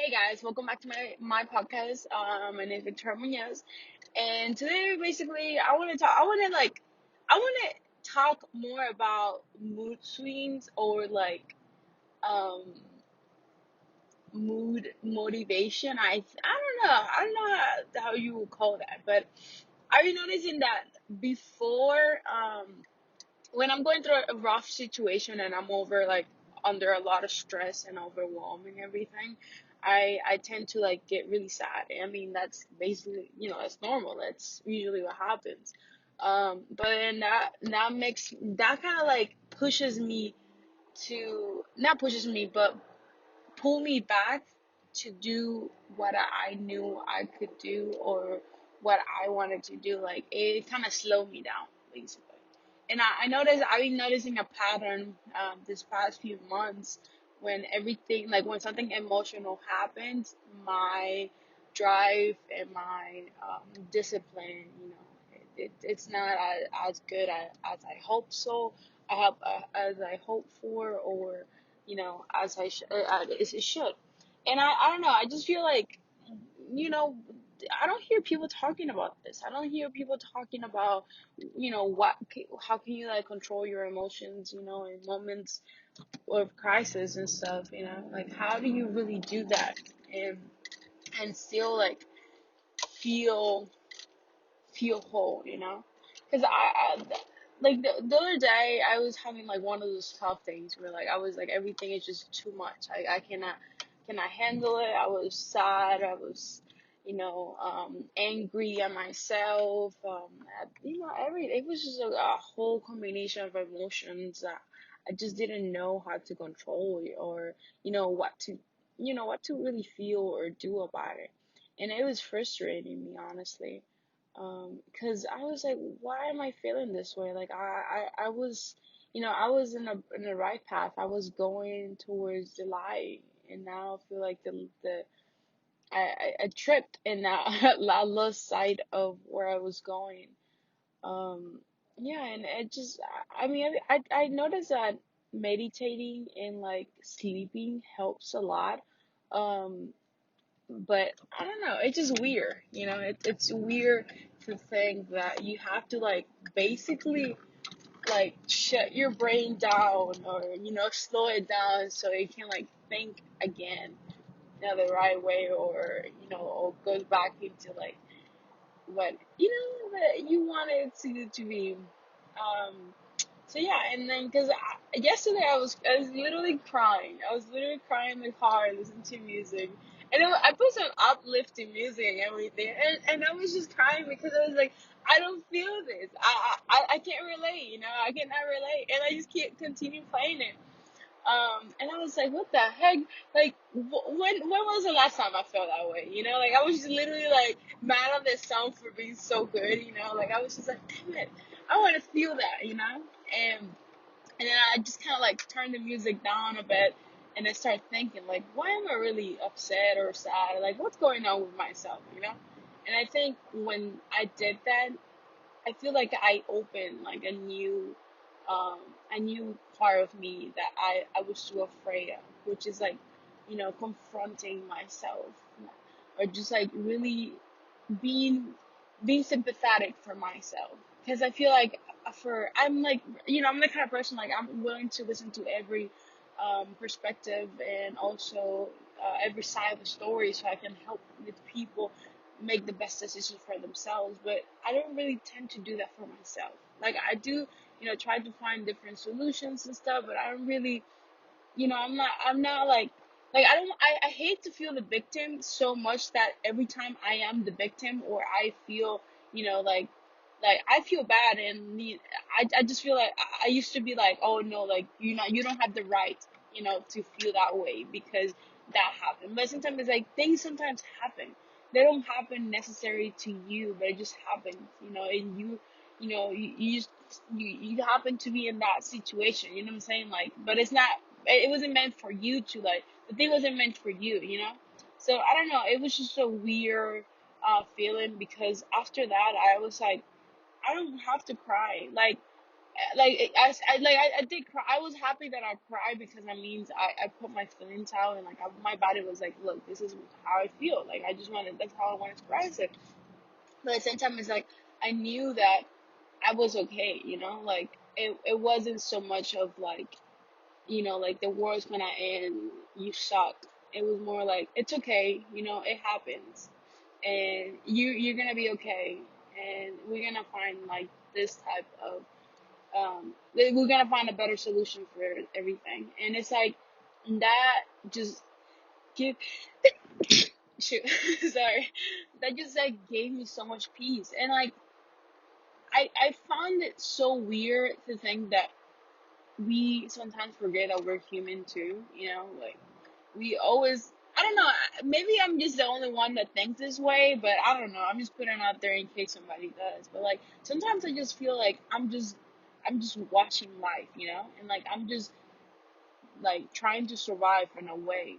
Hey guys, welcome back to my podcast. My name is Victoria Munoz, and today basically I want to talk more about mood swings or um mood motivation. I don't know how you would call that, but are you noticing that before when I'm going through a rough situation and I'm under a lot of stress and overwhelming everything, I tend to get really sad. I mean that's basically that's normal. That's usually what happens. But then that makes that kind of pushes me to not pushes me but pull me back to do what I knew I could do or what I wanted to do. Like it kind of slowed me down basically. And I've been noticing a pattern this past few months when everything, like when something emotional happens, my drive and my discipline, it's not as good as I hope so. I have as I hope for, or as it should. And I don't know. I just feel like you know I don't hear people talking about this. I don't hear people talking about how can you control your emotions in moments of crisis and stuff. Like how do you really do that and still feel feel whole, because the other day I was having one of those tough things where I was like everything is just too much. I cannot handle it. I was sad. I was angry at myself. It was just a whole combination of emotions that I just didn't know how to control it, or what to really feel or do about it. And it was frustrating me, honestly. Because I was like, why am I feeling this way? Like I was, I was in the right path. I was going towards the light, and now I feel like I tripped and now I lost sight of where I was going. Um, yeah, and it just, I mean, I noticed that meditating and sleeping helps a lot. Um, but I don't know, it's just weird, it's weird to think that you have to basically shut your brain down or slow it down so it can think again the right way, or or goes back into what that you wanted to be. um so yeah, and then because yesterday I was literally crying. I was literally crying in the car listening to music, and I put some uplifting music and everything, and I was just crying because I was like, I don't feel this. I can't relate. I cannot relate, and I just can't continue playing it. And I was like, what the heck? Like, when was the last time I felt that way? I was just literally mad at this song for being so good. I was just like, damn it, I want to feel that. And and then I just kind of turned the music down a bit, and I started thinking why am I really upset or sad? Like, what's going on with myself? And I think when I did that, I feel like I opened um, a new part of me that I was too afraid of, which is confronting myself, or just really being being sympathetic for myself. Because I feel like I'm the kind of person I'm willing to listen to every perspective and also every side of the story so I can help with people make the best decisions for themselves. But I don't really tend to do that for myself. I do, try to find different solutions and stuff, but I don't really, I'm not I don't I hate to feel the victim so much that every time I am the victim or I feel, you know, I feel bad, and I just feel like I used to be like, oh no, you don't have the right, to feel that way because that happened. But sometimes it's things sometimes happen. They don't happen necessary to you, but it just happens, and you just you happen to be in that situation, you know what I'm saying? But it's not, it wasn't meant for you to the thing wasn't meant for you. So I don't know, it was just a weird feeling because after that I was like, I don't have to cry. I did cry. I was happy that I cried because that means I put my feelings out, and like my body was like, look, this is how I feel. Like I just wanted, that's how I want to express it. But at the same time, it's like I knew that I was okay. Like it wasn't so much of like, like the world's gonna end, you suck. It was more like it's okay. It happens, and you're gonna be okay, and we're gonna find like this type of we're gonna find a better solution for everything. And it's like that just give shoot sorry, that just like gave me so much peace. And like I found it so weird to think that we sometimes forget that we're human too. Like we always, I don't know, maybe I'm just the only one that thinks this way, but I don't know, I'm just putting it out there in case somebody does. But like sometimes I just feel like I'm just watching life, and like I'm just like trying to survive in a way.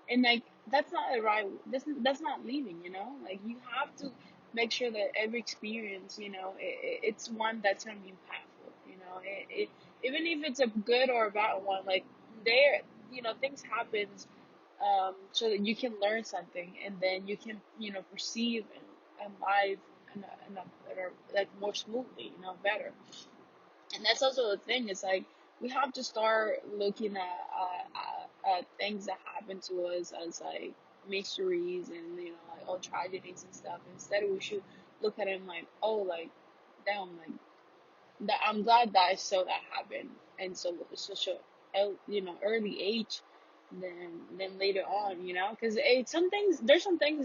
And like that's not the right, that's not leaving, like you have to make sure that every experience, it's one that's going to be impactful. Even if it's a good or a bad one, like there, things happens, so that you can learn something, and then you can, perceive and live in a better, like more smoothly, better. And that's also the thing. It's like we have to start looking at things that happen to us as like mysteries, and like all tragedies and stuff. Instead, we should look at them like, oh, like damn, like that. I'm glad that I saw that happen, and so such a early age than later on, because there's some things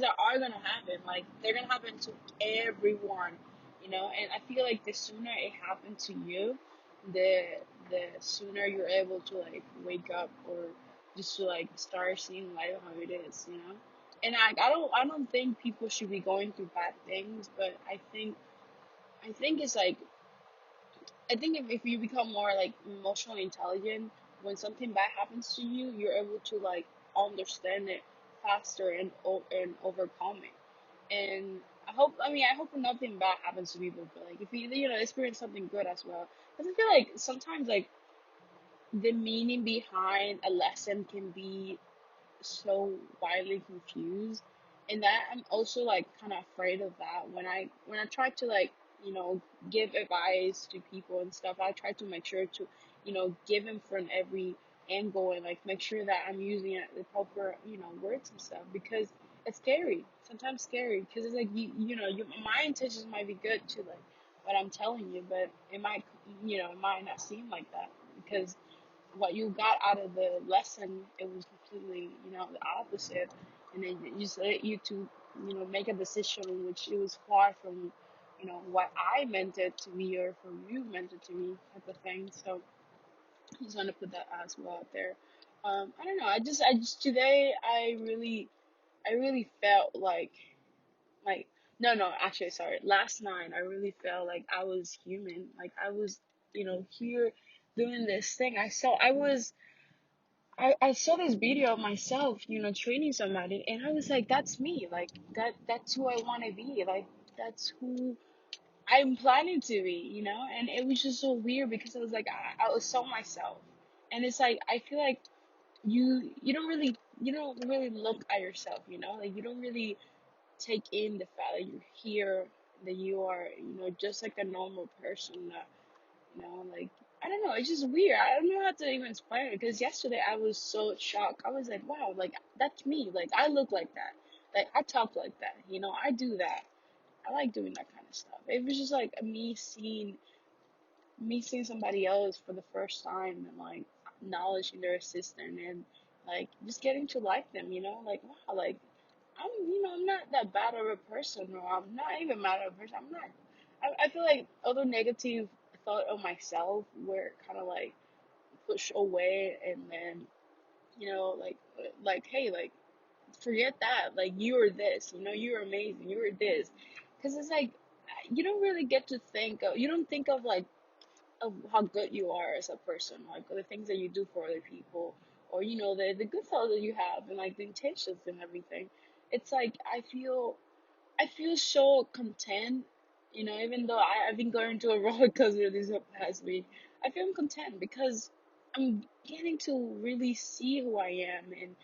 that are gonna happen, like they're gonna happen to everyone, and I feel like the sooner it happened to you, the the sooner you're able to like wake up, or just to like start seeing life how it is, and I don't think people should be going through bad things, but I think it's like, I think if you become more like emotionally intelligent, when something bad happens to you, you're able to like understand it faster and overcome it. And I hope nothing bad happens to people, but like if you experience something good as well. Because I feel like sometimes like the meaning behind a lesson can be so widely confused, and that I'm also like kind of afraid of that when I try to like give advice to people and stuff. I try to make sure to give them from every angle, and like make sure that I'm using the proper words and stuff, because it's scary, sometimes scary, because it's like my intentions might be good to like what I'm telling you, but it might not seem like that, because what you got out of the lesson, it was completely the opposite, and then it just led you to make a decision which it was far from what I meant it to be, or from you meant it to be, type of thing. So I just want to put that as well out there. I don't know, I just today I really felt like no, no, actually, sorry, last night I really felt like I was human, like I was here doing this thing. I saw this video of myself, training somebody, and I was like, that's me. Like that's who I want to be. Like that's who I'm planning to be, And it was just so weird, because I was like, I was so myself. And it's like I feel like you don't really look at yourself, Like you don't really take in the fact that you're here, that you are, just like a normal person, like I don't know, it's just weird. I don't know how to even explain it, because yesterday I was so shocked. I was like, wow, like that's me. Like I look like that. Like I talk like that. I do that. I like doing that kind of stuff. It was just like me seeing somebody else for the first time, and like acknowledging their assistant, and like just getting to like them. Like wow, like I'm not that bad of a person, or I'm not even mad at a person. I'm not. I feel like other negative thought of myself were kind of like pushed away, and then like hey, like forget that. Like you're this. You're amazing. You're this. Because it's like you don't really get to think of. You don't think of like of how good you are as a person, like the things that you do for other people, or the good thoughts that you have, and like the intentions and everything. It's like I feel so content Even though I've been going to a roller coaster this past week, I feel content because I'm getting to really see who I am and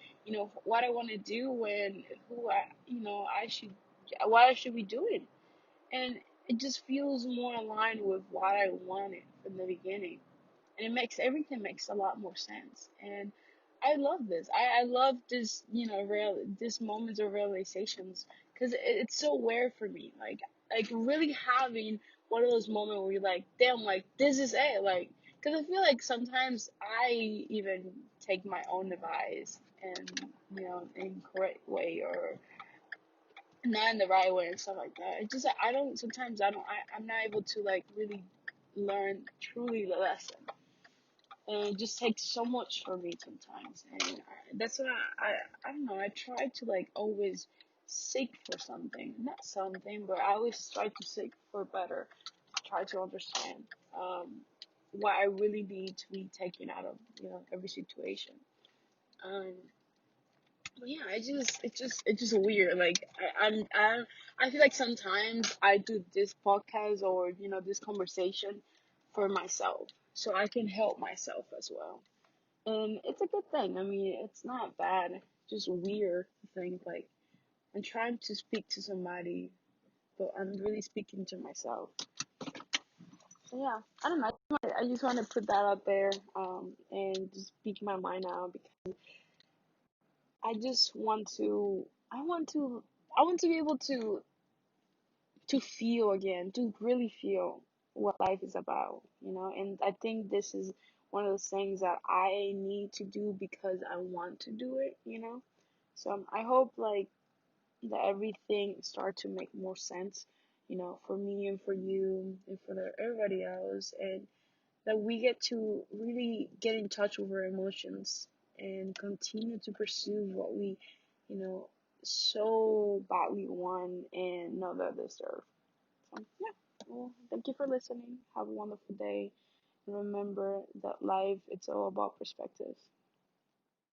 what I want to do and who I should what I should be doing, and it just feels more aligned with what I wanted from the beginning, and it makes everything makes a lot more sense. And I love this. I love this, this moments of realizations because it's so rare for me. Like really having one of those moments where you're like, damn, like this is it. Like, because I feel like sometimes I even take my own advice and incorrect way or not in the right way and stuff like that. It's just that I don't. Sometimes I'm not able to like really learn truly the lesson, and it just takes so much for me sometimes. And that's what I don't know. I try to like always seek for something, not something, but I always try to seek for better. Try to understand um, what I really need to be taken out of every situation. Um, but yeah, it's just weird. Like I feel like sometimes I do this podcast or this conversation for myself, so I can help myself as well. And it's a good thing. I mean, it's not bad. Just weird to think like I'm trying to speak to somebody, but I'm really speaking to myself. So yeah, I don't know. I just want to put that out there, and just speak my mind out because I just want to. I want to be able to feel again, to really feel what life is about. And I think this is one of those things that I need to do because I want to do it. So I hope like that everything start to make more sense, for me and for you and for everybody else, and that we get to really get in touch with our emotions and continue to pursue what we, you know, so badly want and know that deserve. So yeah, well, thank you for listening. Have a wonderful day, and remember that life it's all about perspective.